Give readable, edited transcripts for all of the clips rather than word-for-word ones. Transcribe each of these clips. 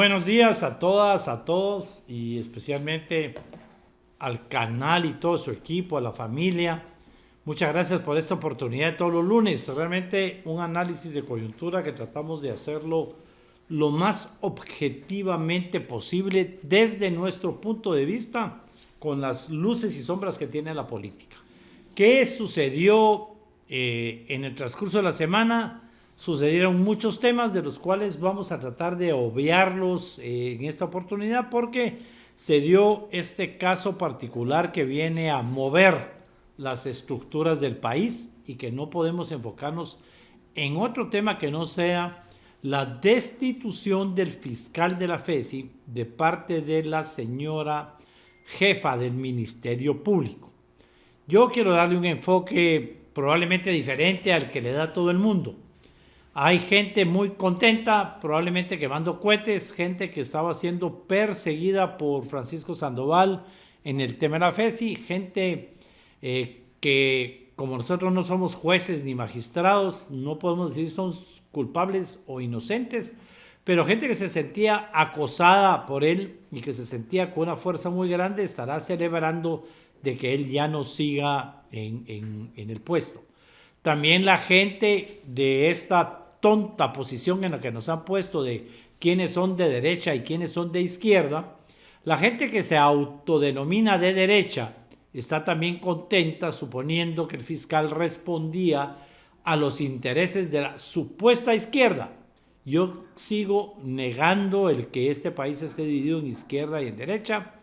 buenos días a todas, a todos y especialmente al canal y todo su equipo, a la familia. Muchas gracias por esta oportunidad de todos los lunes. Realmente un análisis de coyuntura que tratamos de hacerlo lo más objetivamente posible desde nuestro punto de vista, con las luces y sombras que tiene la política. ¿Qué sucedió en el transcurso de la semana? Sucedieron muchos temas de los cuales vamos a tratar de obviarlos en esta oportunidad porque se dio este caso particular que viene a mover las estructuras del país y que no podemos enfocarnos en otro tema que no sea la destitución del fiscal de la FESI de parte de la señora jefa del Ministerio Público. Yo quiero darle un enfoque probablemente diferente al que le da todo el mundo. Hay gente muy contenta, probablemente quemando cohetes, gente que estaba siendo perseguida por Francisco Sandoval en el tema de la FESI, gente que como nosotros no somos jueces ni magistrados, no podemos decir si son culpables o inocentes, pero gente que se sentía acosada por él y que se sentía con una fuerza muy grande estará celebrando de que él ya no siga en el puesto. También la gente de esta tonta posición en la que nos han puesto de quiénes son de derecha y quiénes son de izquierda, la gente que se autodenomina de derecha está también contenta suponiendo que el fiscal respondía a los intereses de la supuesta izquierda. Yo sigo negando el que este país esté dividido en izquierda y en derecha.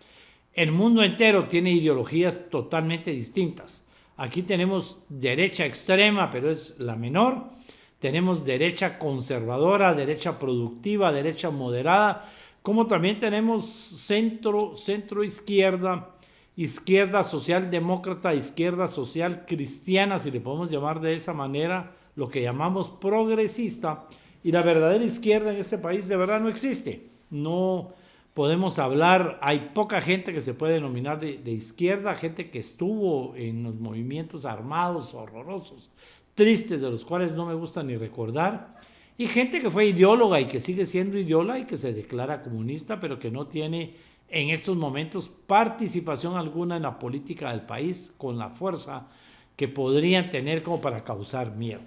El mundo entero tiene ideologías totalmente distintas. Aquí tenemos derecha extrema, pero es la menor. Tenemos derecha conservadora, derecha productiva, derecha moderada, como también tenemos centro izquierda, izquierda socialdemócrata, izquierda social cristiana, si le podemos llamar de esa manera, lo que llamamos progresista. Y la verdadera izquierda en este país de verdad no existe. No podemos hablar, hay poca gente que se puede denominar de izquierda, gente que estuvo en los movimientos armados horrorosos, tristes, de los cuales no me gusta ni recordar, y gente que fue ideóloga y que sigue siendo ideóloga y que se declara comunista, pero que no tiene en estos momentos participación alguna en la política del país con la fuerza que podrían tener como para causar miedo.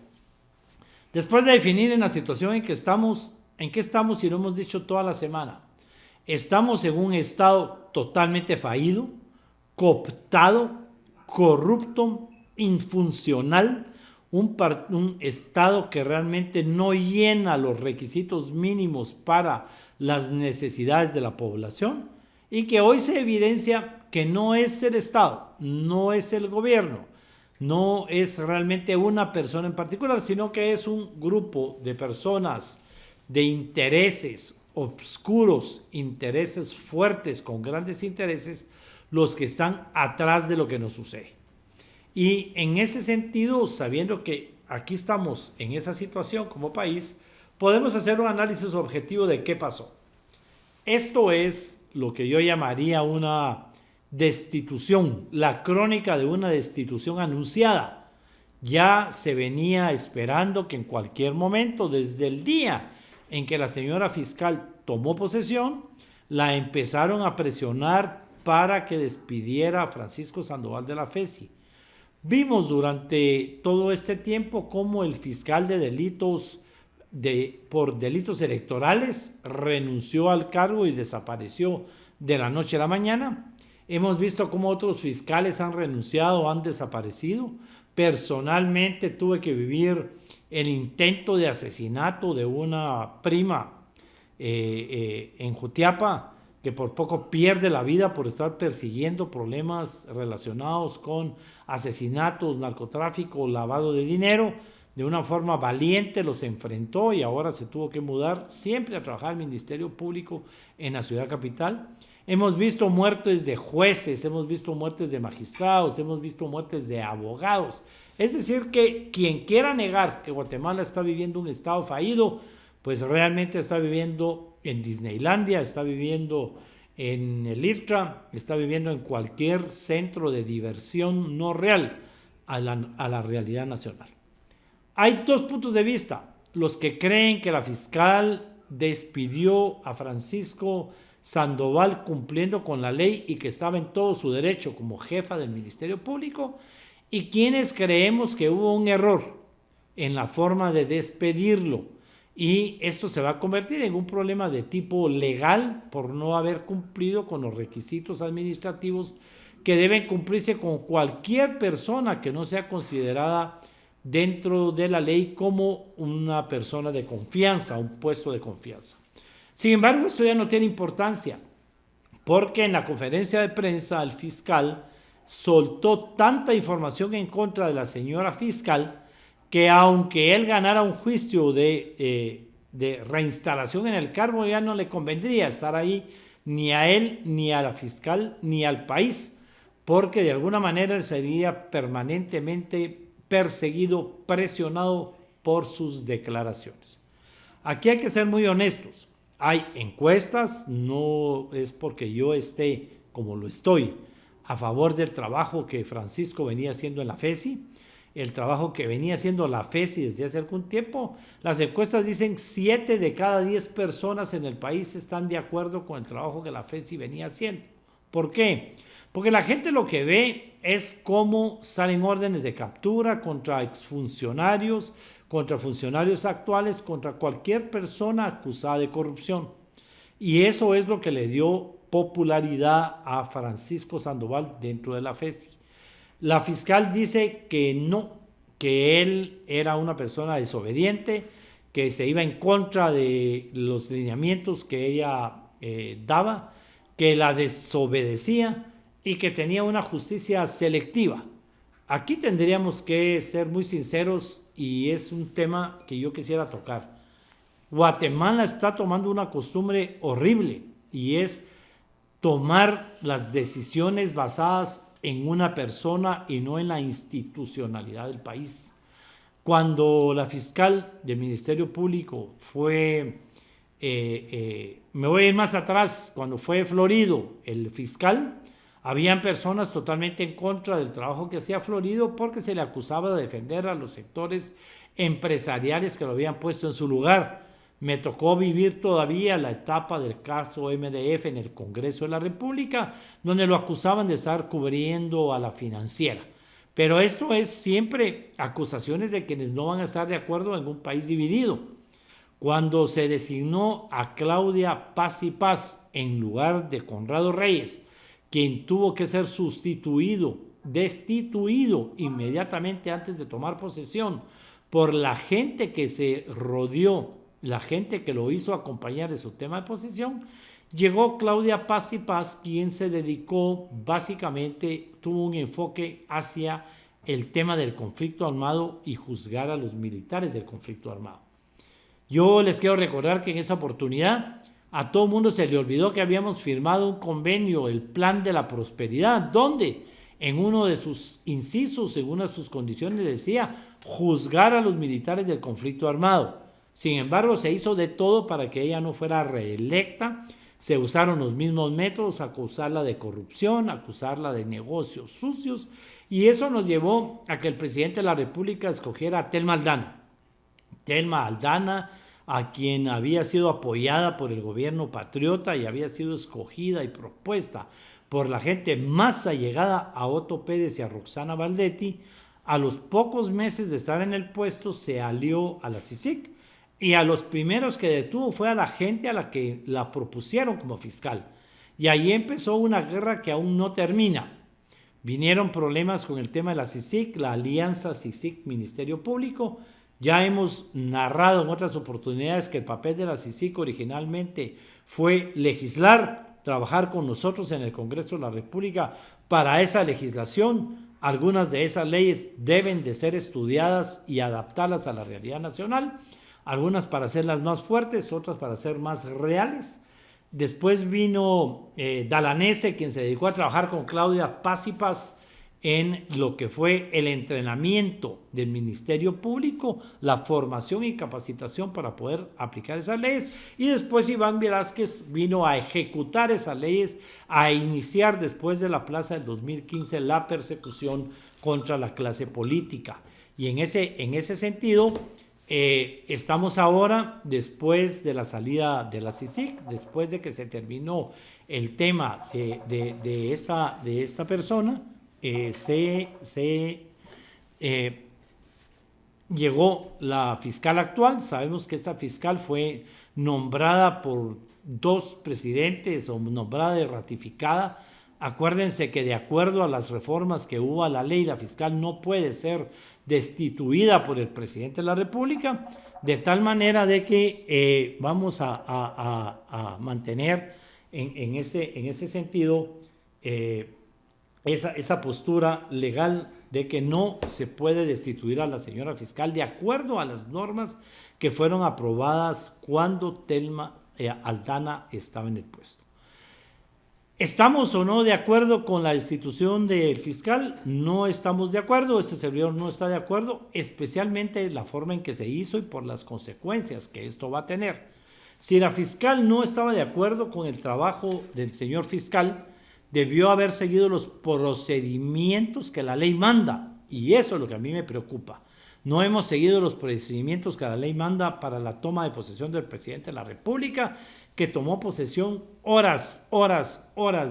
Después de definir en la situación en qué estamos y lo hemos dicho toda la semana, estamos en un estado totalmente fallido, cooptado, corrupto, infuncional, un estado que realmente no llena los requisitos mínimos para las necesidades de la población y que hoy se evidencia que no es el Estado, no es el gobierno, no es realmente una persona en particular, sino que es un grupo de personas de intereses oscuros, intereses fuertes, con grandes intereses, los que están atrás de lo que nos sucede. Y en ese sentido, sabiendo que aquí estamos en esa situación como país, podemos hacer un análisis objetivo de qué pasó. Esto es lo que yo llamaría una destitución, la crónica de una destitución anunciada. Ya se venía esperando que en cualquier momento, desde el día en que la señora fiscal tomó posesión, la empezaron a presionar para que despidiera a Francisco Sandoval de la FESI. Vimos durante todo este tiempo cómo el fiscal de delitos por delitos electorales renunció al cargo y desapareció de la noche a la mañana. Hemos visto cómo otros fiscales han renunciado, han desaparecido. Personalmente tuve que vivir el intento de asesinato de una prima en Jutiapa, que por poco pierde la vida por estar persiguiendo problemas relacionados con asesinatos, narcotráfico, lavado de dinero. De una forma valiente los enfrentó y ahora se tuvo que mudar siempre a trabajar al Ministerio Público en la ciudad capital. Hemos visto muertes de jueces, hemos visto muertes de magistrados, hemos visto muertes de abogados. Es decir, que quien quiera negar que Guatemala está viviendo un estado fallido, pues realmente está viviendo en Disneylandia, está viviendo en el IRTRA, está viviendo en cualquier centro de diversión no real a la realidad nacional. Hay dos puntos de vista. Los que creen que la fiscal despidió a Francisco Sandoval cumpliendo con la ley y que estaba en todo su derecho como jefa del Ministerio Público, y quienes creemos que hubo un error en la forma de despedirlo, y esto se va a convertir en un problema de tipo legal por no haber cumplido con los requisitos administrativos que deben cumplirse con cualquier persona que no sea considerada dentro de la ley como una persona de confianza, un puesto de confianza. Sin embargo, esto ya no tiene importancia, porque en la conferencia de prensa el fiscal soltó tanta información en contra de la señora fiscal que aunque él ganara un juicio de reinstalación en el cargo, ya no le convendría estar ahí ni a él, ni a la fiscal, ni al país, porque de alguna manera él sería permanentemente perseguido, presionado por sus declaraciones. Aquí hay que ser muy honestos. Hay encuestas, no es porque yo esté, como lo estoy, a favor del trabajo que Francisco venía haciendo en la FESI, el trabajo que venía haciendo la FESI desde hace algún tiempo. Las encuestas dicen 7 de cada 10 personas en el país están de acuerdo con el trabajo que la FESI venía haciendo. ¿Por qué? Porque la gente lo que ve es cómo salen órdenes de captura contra exfuncionarios, contra funcionarios actuales, contra cualquier persona acusada de corrupción. Y eso es lo que le dio popularidad a Francisco Sandoval dentro de la FESI. La fiscal dice que no, que él era una persona desobediente, que se iba en contra de los lineamientos que ella daba, que la desobedecía y que tenía una justicia selectiva. Aquí tendríamos que ser muy sinceros y es un tema que yo quisiera tocar. Guatemala está tomando una costumbre horrible y es tomar las decisiones basadas en una persona y no en la institucionalidad del país. Cuando la fiscal del Ministerio Público fue, me voy a ir más atrás, cuando fue Florido el fiscal, habían personas totalmente en contra del trabajo que hacía Florido porque se le acusaba de defender a los sectores empresariales que lo habían puesto en su lugar. Me tocó vivir todavía la etapa del caso MDF en el Congreso de la República, donde lo acusaban de estar cubriendo a la financiera. Pero esto es siempre acusaciones de quienes no van a estar de acuerdo en un país dividido. Cuando se designó a Claudia Paz y Paz en lugar de Conrado Reyes, quien tuvo que ser destituido inmediatamente antes de tomar posesión por la gente que se rodeó, la gente que lo hizo acompañar en su tema de posesión, llegó Claudia Paz y Paz, quien se dedicó básicamente, tuvo un enfoque hacia el tema del conflicto armado y juzgar a los militares del conflicto armado. Yo les quiero recordar que en esa oportunidad a todo el mundo se le olvidó que habíamos firmado un convenio, el Plan de la Prosperidad, donde en uno de sus incisos, en una de sus condiciones decía juzgar a los militares del conflicto armado. Sin embargo, se hizo de todo para que ella no fuera reelecta. Se usaron los mismos métodos, acusarla de corrupción, acusarla de negocios sucios, y eso nos llevó a que el presidente de la República escogiera a Thelma Aldana. Thelma Aldana, a quien había sido apoyada por el gobierno patriota y había sido escogida y propuesta por la gente más allegada a Otto Pérez y a Roxana Valdetti, a los pocos meses de estar en el puesto se alió a la CICIG y a los primeros que detuvo fue a la gente a la que la propusieron como fiscal. Y ahí empezó una guerra que aún no termina. Vinieron problemas con el tema de la CICIG, la alianza CICIG-Ministerio Público. Ya hemos narrado en otras oportunidades que el papel de la CICIG originalmente fue legislar, trabajar con nosotros en el Congreso de la República para esa legislación. Algunas de esas leyes deben de ser estudiadas y adaptarlas a la realidad nacional, algunas para hacerlas más fuertes, otras para ser más reales. Después vino Dalanese, quien se dedicó a trabajar con Claudia Paz y Paz en lo que fue el entrenamiento del Ministerio Público, la formación y capacitación para poder aplicar esas leyes. Y después Iván Velázquez vino a ejecutar esas leyes, a iniciar después de la plaza del 2015 la persecución contra la clase política. Y en ese sentido, Estamos ahora, después de la salida de la CICIG, después de que se terminó el tema de esta persona, llegó la fiscal actual. Sabemos que esta fiscal fue nombrada por 2 presidentes o nombrada y ratificada. Acuérdense que de acuerdo a las reformas que hubo a la ley, la fiscal no puede ser destituida por el presidente de la República, de tal manera de que vamos a mantener en ese sentido esa postura legal de que no se puede destituir a la señora fiscal de acuerdo a las normas que fueron aprobadas cuando Telma Aldana estaba en el puesto. ¿Estamos o no de acuerdo con la destitución del fiscal? No estamos de acuerdo, este servidor no está de acuerdo, especialmente la forma en que se hizo y por las consecuencias que esto va a tener. Si la fiscal no estaba de acuerdo con el trabajo del señor fiscal, debió haber seguido los procedimientos que la ley manda, y eso es lo que a mí me preocupa. No hemos seguido los procedimientos que la ley manda para la toma de posesión del presidente de la República, que tomó posesión horas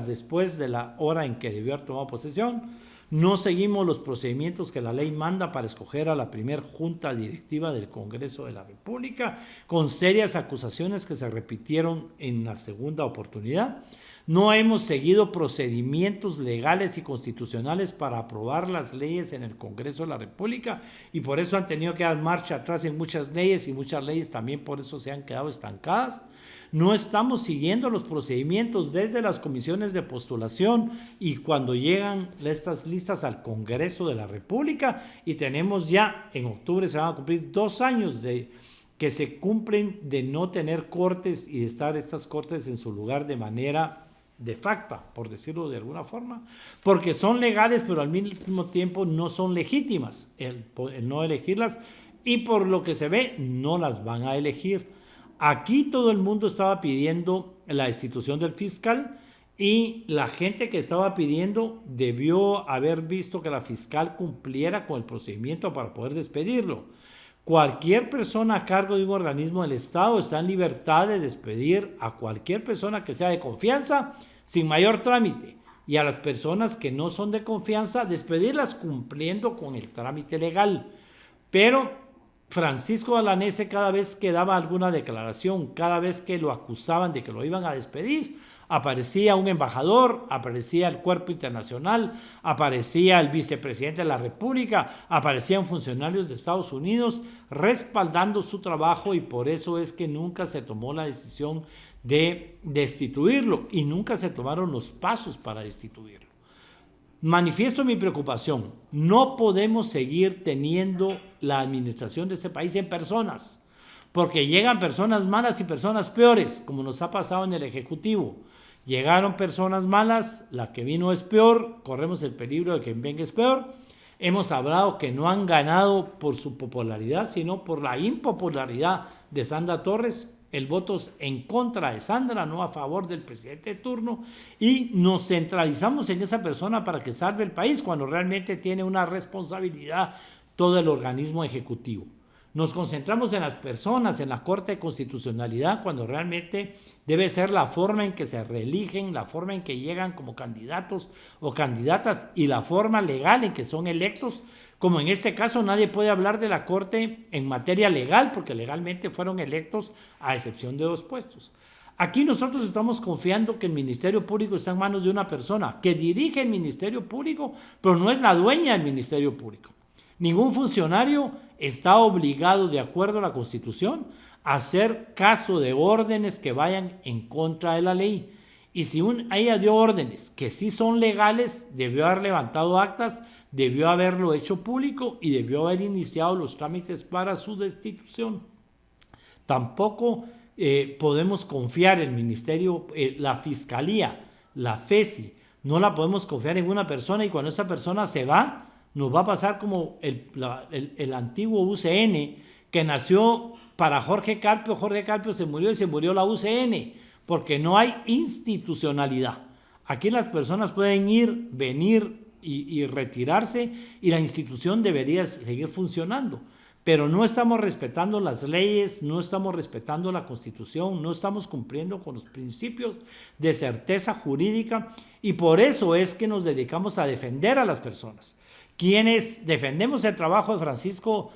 después de la hora en que debió haber tomado posesión. No seguimos los procedimientos que la ley manda para escoger a la primer junta directiva del Congreso de la República, con serias acusaciones que se repitieron en la segunda oportunidad. No hemos seguido procedimientos legales y constitucionales para aprobar las leyes en el Congreso de la República, y por eso han tenido que dar marcha atrás en muchas leyes, y muchas leyes también por eso se han quedado estancadas. No estamos siguiendo los procedimientos desde las comisiones de postulación y cuando llegan estas listas al Congreso de la República, y tenemos ya en octubre se van a cumplir 2 años de que se cumplen de no tener cortes y de estar estas cortes en su lugar de manera de facto, por decirlo de alguna forma, porque son legales pero al mismo tiempo no son legítimas el no elegirlas, y por lo que se ve no las van a elegir. Aquí todo el mundo estaba pidiendo la destitución del fiscal, y la gente que estaba pidiendo debió haber visto que la fiscal cumpliera con el procedimiento para poder despedirlo. Cualquier persona a cargo de un organismo del Estado está en libertad de despedir a cualquier persona que sea de confianza sin mayor trámite, y a las personas que no son de confianza despedirlas cumpliendo con el trámite legal. Pero Francisco Alanese, cada vez que daba alguna declaración, cada vez que lo acusaban de que lo iban a despedir, aparecía un embajador, aparecía el cuerpo internacional, aparecía el vicepresidente de la República, aparecían funcionarios de Estados Unidos respaldando su trabajo, y por eso es que nunca se tomó la decisión de destituirlo y nunca se tomaron los pasos para destituirlo. Manifiesto mi preocupación. No podemos seguir teniendo la administración de este país en personas, porque llegan personas malas y personas peores, como nos ha pasado en el Ejecutivo. Llegaron personas malas, la que vino es peor, corremos el peligro de que venga es peor. Hemos hablado que no han ganado por su popularidad, sino por la impopularidad de Sandra Torres. El voto es en contra de Sandra, no a favor del presidente de turno, y nos centralizamos en esa persona para que salve el país, cuando realmente tiene una responsabilidad todo el organismo ejecutivo. Nos concentramos en las personas, en la Corte de Constitucionalidad, cuando realmente debe ser la forma en que se reeligen, la forma en que llegan como candidatos o candidatas, y la forma legal en que son electos. Como en este caso nadie puede hablar de la Corte en materia legal, porque legalmente fueron electos a excepción de 2 puestos. Aquí nosotros estamos confiando que el Ministerio Público está en manos de una persona que dirige el Ministerio Público, pero no es la dueña del Ministerio Público. Ningún funcionario está obligado, de acuerdo a la Constitución, a hacer caso de órdenes que vayan en contra de la ley. Y si ella dio órdenes que sí son legales, debió haber levantado actas, debió haberlo hecho público y debió haber iniciado los trámites para su destitución. Tampoco podemos confiar en el Ministerio, la Fiscalía, la FESI, no la podemos confiar en una persona, y cuando esa persona se va, nos va a pasar como el antiguo UCN, que nació para Jorge Carpio. Jorge Carpio se murió y se murió la UCN, porque no hay institucionalidad. Aquí las personas pueden ir, venir y retirarse, y la institución debería seguir funcionando. pero no estamos respetando las leyes, no estamos respetando la Constitución, no estamos cumpliendo con los principios de certeza jurídica, y por eso es que nos dedicamos a defender a las personas. Quienes defendemos el trabajo de Francisco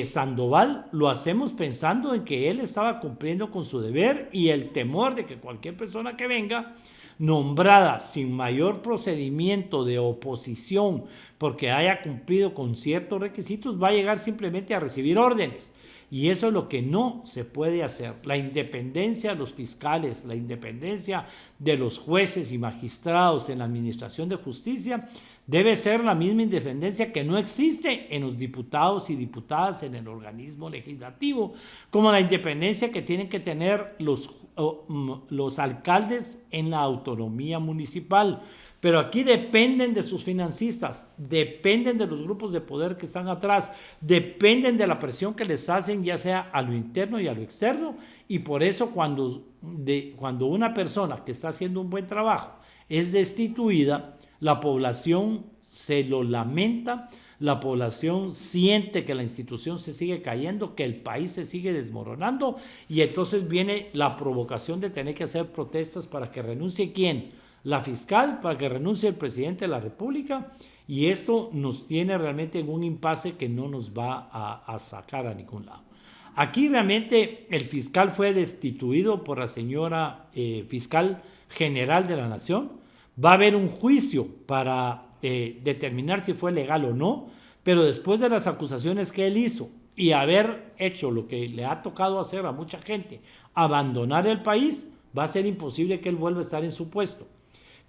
Sandoval, lo hacemos pensando en que él estaba cumpliendo con su deber, y el temor de que cualquier persona que venga nombrada sin mayor procedimiento de oposición porque haya cumplido con ciertos requisitos va a llegar simplemente a recibir órdenes, y eso es lo que no se puede hacer. La independencia de los fiscales, la independencia de los jueces y magistrados en la administración de justicia debe ser la misma independencia que no existe en los diputados y diputadas en el organismo legislativo, como la independencia que tienen que tener los alcaldes en la autonomía municipal. Pero aquí dependen de sus financistas, dependen de los grupos de poder que están atrás, dependen de la presión que les hacen, ya sea a lo interno y a lo externo, y por eso cuando una persona que está haciendo un buen trabajo es destituida, la población se lo lamenta, la población siente que la institución se sigue cayendo, que el país se sigue desmoronando, y entonces viene la provocación de tener que hacer protestas para que renuncie ¿quién? La fiscal, para que renuncie el presidente de la República, y esto nos tiene realmente en un impasse que no nos va a sacar a ningún lado. Aquí realmente el fiscal fue destituido por la señora fiscal general de la Nación. Va a haber un juicio para determinar si fue legal o no, pero después de las acusaciones que él hizo y haber hecho lo que le ha tocado hacer a mucha gente, abandonar el país, va a ser imposible que él vuelva a estar en su puesto.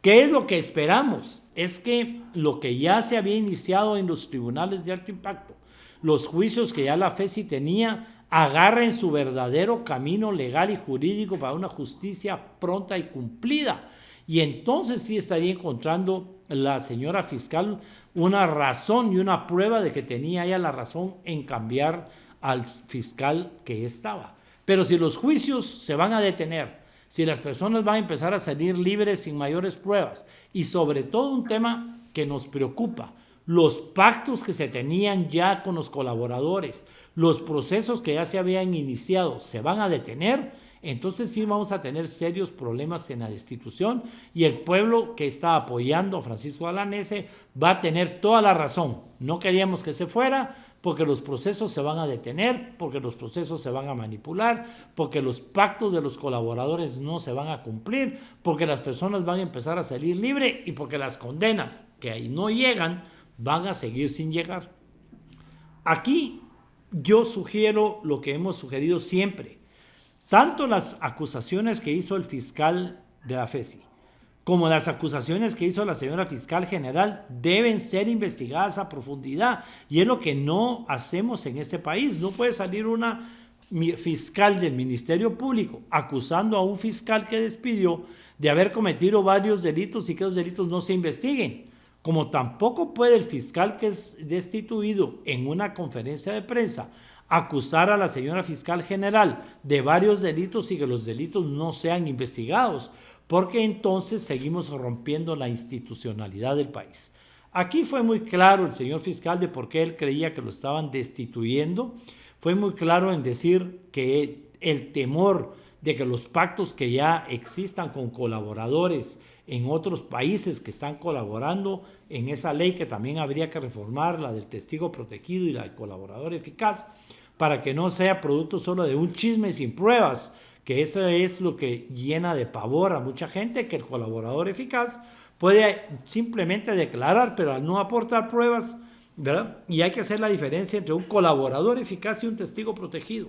¿Qué es lo que esperamos? Es que lo que ya se había iniciado en los tribunales de alto impacto, los juicios que ya la FESI tenía, agarren su verdadero camino legal y jurídico para una justicia pronta y cumplida. Y entonces sí estaría encontrando la señora fiscal una razón y una prueba de que tenía ella la razón en cambiar al fiscal que estaba. Pero si los juicios se van a detener, si las personas van a empezar a salir libres sin mayores pruebas, y sobre todo un tema que nos preocupa, los pactos que se tenían ya con los colaboradores, los procesos que ya se habían iniciado, se van a detener, entonces sí vamos a tener serios problemas en la destitución, y el pueblo que está apoyando a Francisco Alanese va a tener toda la razón. No queríamos que se fuera porque los procesos se van a detener, porque los procesos se van a manipular, porque los pactos de los colaboradores no se van a cumplir, porque las personas van a empezar a salir libres y porque las condenas que ahí no llegan van a seguir sin llegar. Aquí yo sugiero lo que hemos sugerido siempre. Tanto las acusaciones que hizo el fiscal de la FESI como las acusaciones que hizo la señora fiscal general deben ser investigadas a profundidad, y es lo que no hacemos en este país. No puede salir una fiscal del Ministerio Público acusando a un fiscal que despidió de haber cometido varios delitos y que esos delitos no se investiguen. Como tampoco puede el fiscal que es destituido en una conferencia de prensa acusar a la señora fiscal general de varios delitos y que los delitos no sean investigados, porque entonces seguimos rompiendo la institucionalidad del país. Aquí fue muy claro el señor fiscal de por qué él creía que lo estaban destituyendo. Fue muy claro en decir que el temor de que los pactos que ya existan con colaboradores en otros países que están colaborando en esa ley que también habría que reformar, la del testigo protegido y la del colaborador eficaz, para que no sea producto solo de un chisme sin pruebas, que eso es lo que llena de pavor a mucha gente, que el colaborador eficaz puede simplemente declarar, pero al no aportar pruebas, ¿verdad? Y hay que hacer la diferencia entre un colaborador eficaz y un testigo protegido,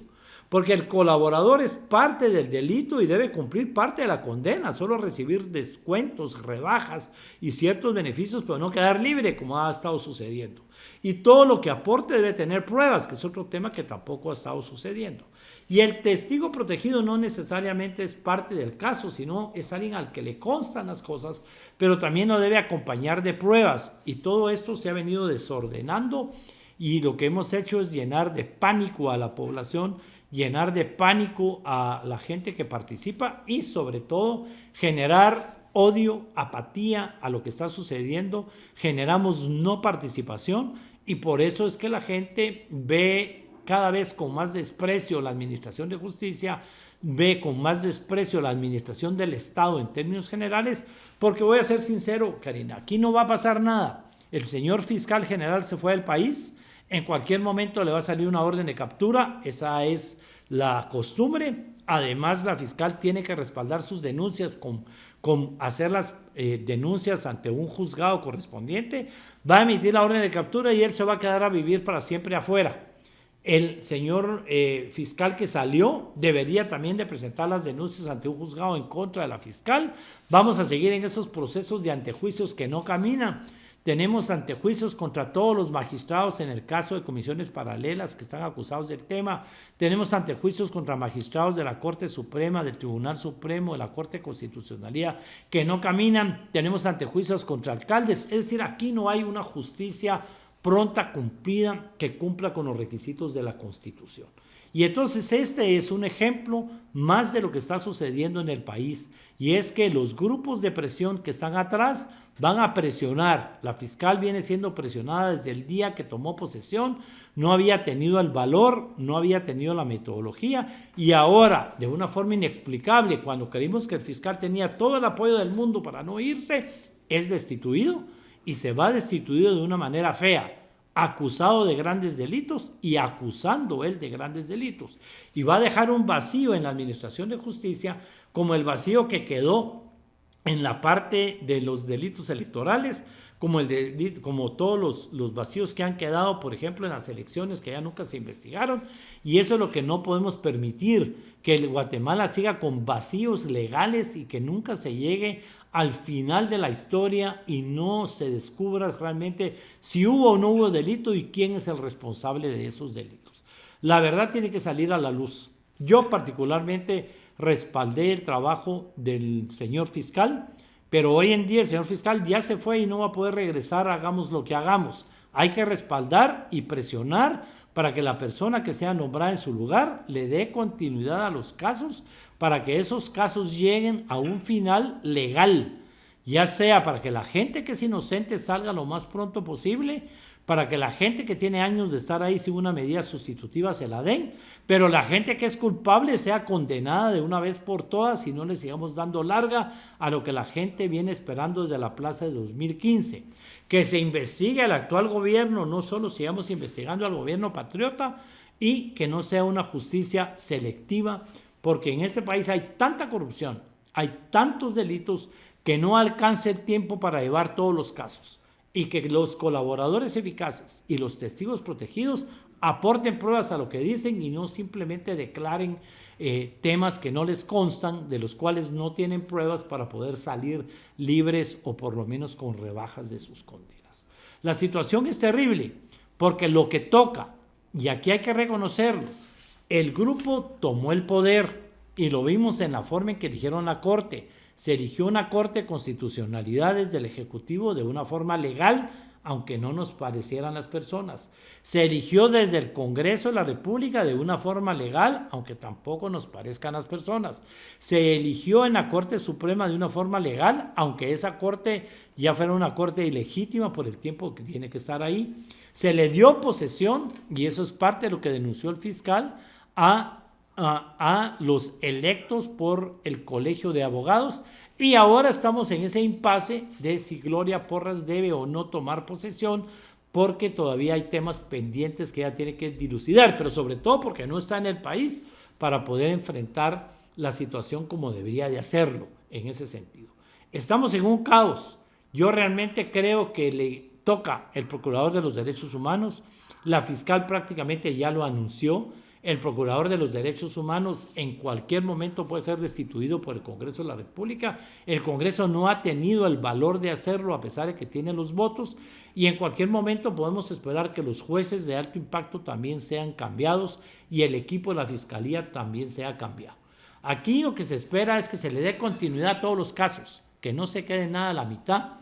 porque el colaborador es parte del delito y debe cumplir parte de la condena, solo recibir descuentos, rebajas y ciertos beneficios, pero no quedar libre como ha estado sucediendo. Y todo lo que aporte debe tener pruebas, que es otro tema que tampoco ha estado sucediendo. Y el testigo protegido no necesariamente es parte del caso, sino es alguien al que le constan las cosas, pero también lo debe acompañar de pruebas. Y todo esto se ha venido desordenando, y lo que hemos hecho es llenar de pánico a la población, llenar de pánico a la gente que participa, y sobre todo generar odio, apatía a lo que está sucediendo. Generamos no participación, y por eso es que la gente ve cada vez con más desprecio la administración de justicia, ve con más desprecio la administración del Estado en términos generales, porque voy a ser sincero, Karina, aquí no va a pasar nada. El señor fiscal general se fue del país, en cualquier momento le va a salir una orden de captura, esa es la costumbre. Además, la fiscal tiene que respaldar sus denuncias con hacer las denuncias ante un juzgado correspondiente, va a emitir la orden de captura y él se va a quedar a vivir para siempre afuera. El señor fiscal que salió debería también de presentar las denuncias ante un juzgado en contra de la fiscal. Vamos a seguir en esos procesos de antejuicios que no caminan. Tenemos antejuicios contra todos los magistrados en el caso de comisiones paralelas que están acusados del tema. Tenemos antejuicios contra magistrados de la Corte Suprema, del Tribunal Supremo, de la Corte de Constitucionalidad que no caminan. Tenemos antejuicios contra alcaldes. Es decir, aquí no hay una justicia pronta, cumplida, que cumpla con los requisitos de la Constitución. Y entonces este es un ejemplo más de lo que está sucediendo en el país, y es que los grupos de presión que están atrás van a presionar. La fiscal viene siendo presionada desde el día que tomó posesión, no había tenido el valor, no había tenido la metodología, y ahora, de una forma inexplicable, cuando creímos que el fiscal tenía todo el apoyo del mundo para no irse, es destituido, y se va destituido de una manera fea, acusado de grandes delitos y acusando él de grandes delitos. Y va a dejar un vacío en la administración de justicia, como el vacío que quedó en la parte de los delitos electorales, como todos los vacíos que han quedado, por ejemplo, en las elecciones que ya nunca se investigaron. Y eso es lo que no podemos permitir, que Guatemala siga con vacíos legales y que nunca se llegue al final de la historia y no se descubra realmente si hubo o no hubo delito y quién es el responsable de esos delitos. La verdad tiene que salir a la luz. Yo particularmente respaldé el trabajo del señor fiscal, pero hoy en día el señor fiscal ya se fue y no va a poder regresar, hagamos lo que hagamos. Hay que respaldar y presionar para que la persona que sea nombrada en su lugar le dé continuidad a los casos, para que esos casos lleguen a un final legal, ya sea para que la gente que es inocente salga lo más pronto posible, para que la gente que tiene años de estar ahí sin una medida sustitutiva se la den, pero la gente que es culpable sea condenada de una vez por todas y no le sigamos dando larga a lo que la gente viene esperando desde la plaza de 2015. Que se investigue al actual gobierno, no solo sigamos investigando al gobierno patriota, y que no sea una justicia selectiva, porque en este país hay tanta corrupción, hay tantos delitos que no alcanza el tiempo para llevar todos los casos, y que los colaboradores eficaces y los testigos protegidos aporten pruebas a lo que dicen y no simplemente declaren temas que no les constan, de los cuales no tienen pruebas para poder salir libres o por lo menos con rebajas de sus condenas. La situación es terrible porque lo que toca, y aquí hay que reconocerlo, el grupo tomó el poder y lo vimos en la forma en que eligieron la Corte. Se eligió una Corte de Constitucionalidad desde el Ejecutivo de una forma legal, aunque no nos parecieran las personas. Se eligió desde el Congreso de la República de una forma legal, aunque tampoco nos parezcan las personas. Se eligió en la Corte Suprema de una forma legal, aunque esa Corte ya fuera una Corte ilegítima por el tiempo que tiene que estar ahí. Se le dio posesión, y eso es parte de lo que denunció el fiscal, a los electos por el Colegio de Abogados, y ahora estamos en ese impasse de si Gloria Porras debe o no tomar posesión, porque todavía hay temas pendientes que ella tiene que dilucidar, pero sobre todo porque no está en el país para poder enfrentar la situación como debería de hacerlo en ese sentido. Estamos en un caos. Yo realmente creo que le toca el Procurador de los Derechos Humanos, la fiscal prácticamente ya lo anunció. El Procurador de los Derechos Humanos en cualquier momento puede ser destituido por el Congreso de la República. El Congreso no ha tenido el valor de hacerlo a pesar de que tiene los votos, y en cualquier momento podemos esperar que los jueces de alto impacto también sean cambiados y el equipo de la Fiscalía también sea cambiado. Aquí lo que se espera es que se le dé continuidad a todos los casos, que no se quede nada a la mitad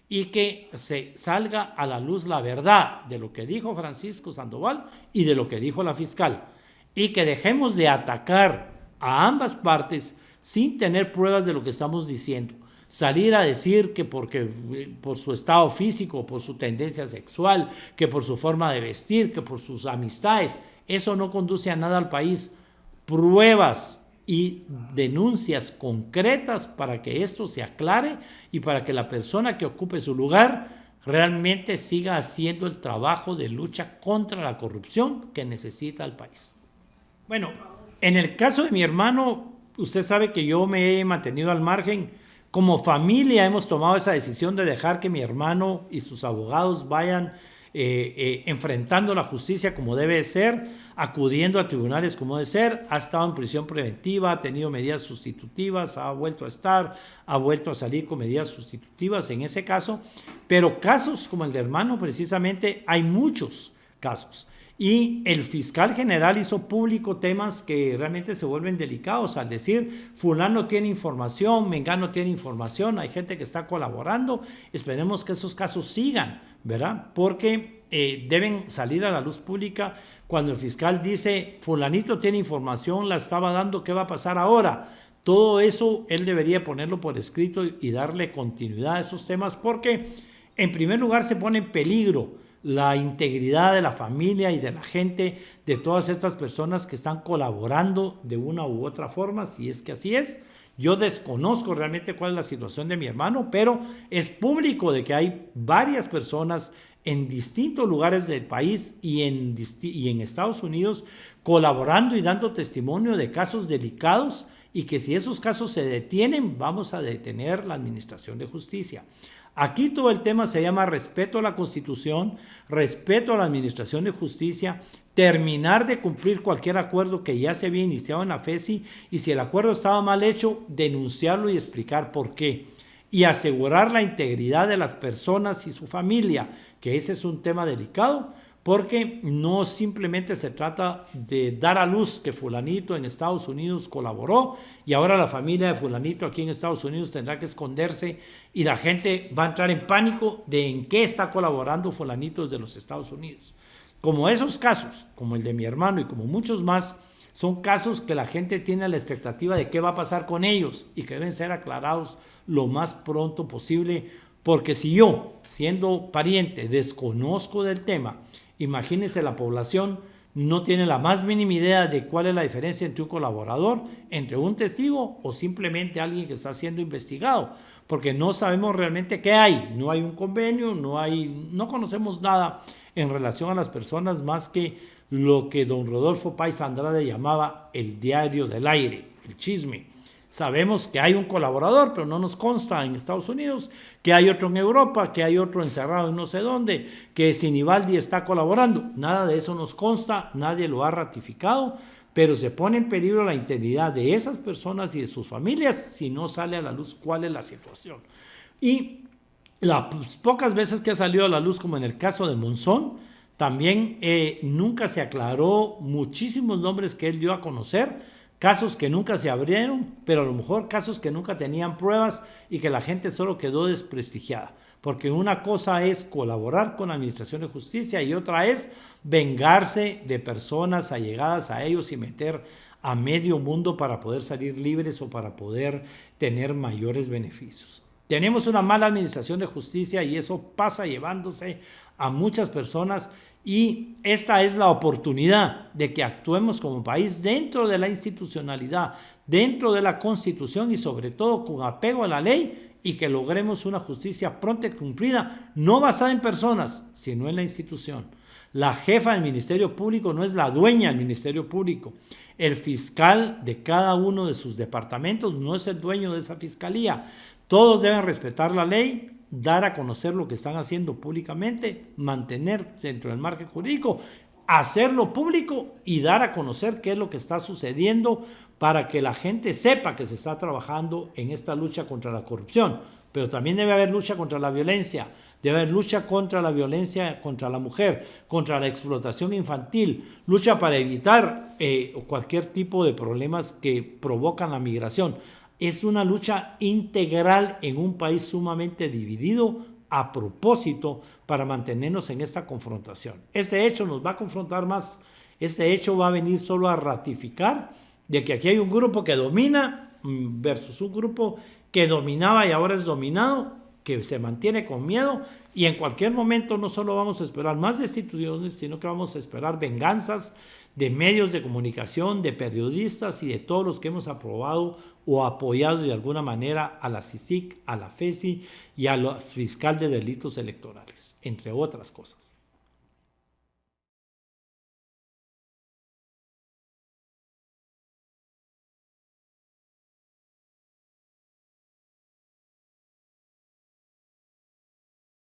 y que se salga a la luz la verdad de lo que dijo Francisco Sandoval y de lo que dijo la fiscal. Y que dejemos de atacar a ambas partes sin tener pruebas de lo que estamos diciendo. Salir a decir que por su estado físico, por su tendencia sexual, que por su forma de vestir, que por sus amistades, Eso no conduce a nada al país. Pruebas y denuncias concretas para que esto se aclare y para que la persona que ocupe su lugar realmente siga haciendo el trabajo de lucha contra la corrupción que necesita el país. Bueno, en el caso de mi hermano, usted sabe que yo me he mantenido al margen. Como familia hemos tomado esa decisión de dejar que mi hermano y sus abogados vayan enfrentando la justicia como debe ser, acudiendo a tribunales como debe ser. Ha estado en prisión preventiva, ha tenido medidas sustitutivas, ha vuelto a salir con medidas sustitutivas en ese caso, pero casos como el de hermano precisamente hay muchos casos. Y el fiscal general hizo público temas que realmente se vuelven delicados al decir, fulano tiene información, mengano tiene información, hay gente que está colaborando. Esperemos que esos casos sigan, ¿verdad? Porque deben salir a la luz pública. Cuando el fiscal dice, fulanito tiene información, la estaba dando, ¿qué va a pasar ahora? Todo eso él debería ponerlo por escrito y darle continuidad a esos temas, porque en primer lugar se pone en peligro la integridad de la familia y de la gente, de todas estas personas que están colaborando de una u otra forma, si es que así es. Yo desconozco realmente cuál es la situación de mi hermano, pero es público de que hay varias personas en distintos lugares del país y en Estados Unidos colaborando y dando testimonio de casos delicados, y que si esos casos se detienen, vamos a detener la administración de justicia. Aquí todo el tema se llama respeto a la Constitución, respeto a la administración de justicia, terminar de cumplir cualquier acuerdo que ya se había iniciado en la FESI, y si el acuerdo estaba mal hecho, denunciarlo y explicar por qué, y asegurar la integridad de las personas y su familia, que ese es un tema delicado, porque no simplemente se trata de dar a luz que fulanito en Estados Unidos colaboró y ahora la familia de fulanito aquí en Estados Unidos tendrá que esconderse y la gente va a entrar en pánico de en qué está colaborando fulanito desde los Estados Unidos. Como esos casos, como el de mi hermano y como muchos más, son casos que la gente tiene la expectativa de qué va a pasar con ellos y que deben ser aclarados lo más pronto posible, porque si yo, siendo pariente, desconozco del tema, imagínense, la población no tiene la más mínima idea de cuál es la diferencia entre un colaborador, entre un testigo o simplemente alguien que está siendo investigado, porque no sabemos realmente qué hay. No hay un convenio, no conocemos nada en relación a las personas más que lo que don Rodolfo Páez Andrade llamaba el diario del aire, el chisme. Sabemos que hay un colaborador, pero no nos consta en Estados Unidos, que hay otro en Europa, que hay otro encerrado en no sé dónde, que Sinibaldi está colaborando. Nada de eso nos consta, nadie lo ha ratificado, pero se pone en peligro la integridad de esas personas y de sus familias si no sale a la luz cuál es la situación. Y las pocas veces que ha salido a la luz, como en el caso de Monzón, también nunca se aclaró muchísimos nombres que él dio a conocer, casos que nunca se abrieron, pero a lo mejor casos que nunca tenían pruebas y que la gente solo quedó desprestigiada. Porque una cosa es colaborar con la Administración de Justicia y otra es vengarse de personas allegadas a ellos y meter a medio mundo para poder salir libres o para poder tener mayores beneficios. Tenemos una mala Administración de Justicia y eso pasa llevándose a muchas personas. Y esta es la oportunidad de que actuemos como país dentro de la institucionalidad, dentro de la Constitución y sobre todo con apego a la ley, y que logremos una justicia pronta y cumplida, no basada en personas, sino en la institución. La jefa del Ministerio Público no es la dueña del Ministerio Público. El fiscal de cada uno de sus departamentos no es el dueño de esa fiscalía. Todos deben respetar la ley, dar a conocer lo que están haciendo públicamente, mantenerse dentro del margen jurídico, hacerlo público y dar a conocer qué es lo que está sucediendo para que la gente sepa que se está trabajando en esta lucha contra la corrupción. Pero también debe haber lucha contra la violencia, debe haber lucha contra la violencia contra la mujer, contra la explotación infantil, lucha para evitar cualquier tipo de problemas que provocan la migración. Es una lucha integral en un país sumamente dividido a propósito para mantenernos en esta confrontación. Este hecho nos va a confrontar más. Este hecho va a venir solo a ratificar de que aquí hay un grupo que domina versus un grupo que dominaba y ahora es dominado, que se mantiene con miedo, y en cualquier momento no solo vamos a esperar más destituciones, sino que vamos a esperar venganzas de medios de comunicación, de periodistas y de todos los que hemos aprobado o apoyado de alguna manera a la CICIG, a la FESI y a la Fiscal de Delitos Electorales, entre otras cosas.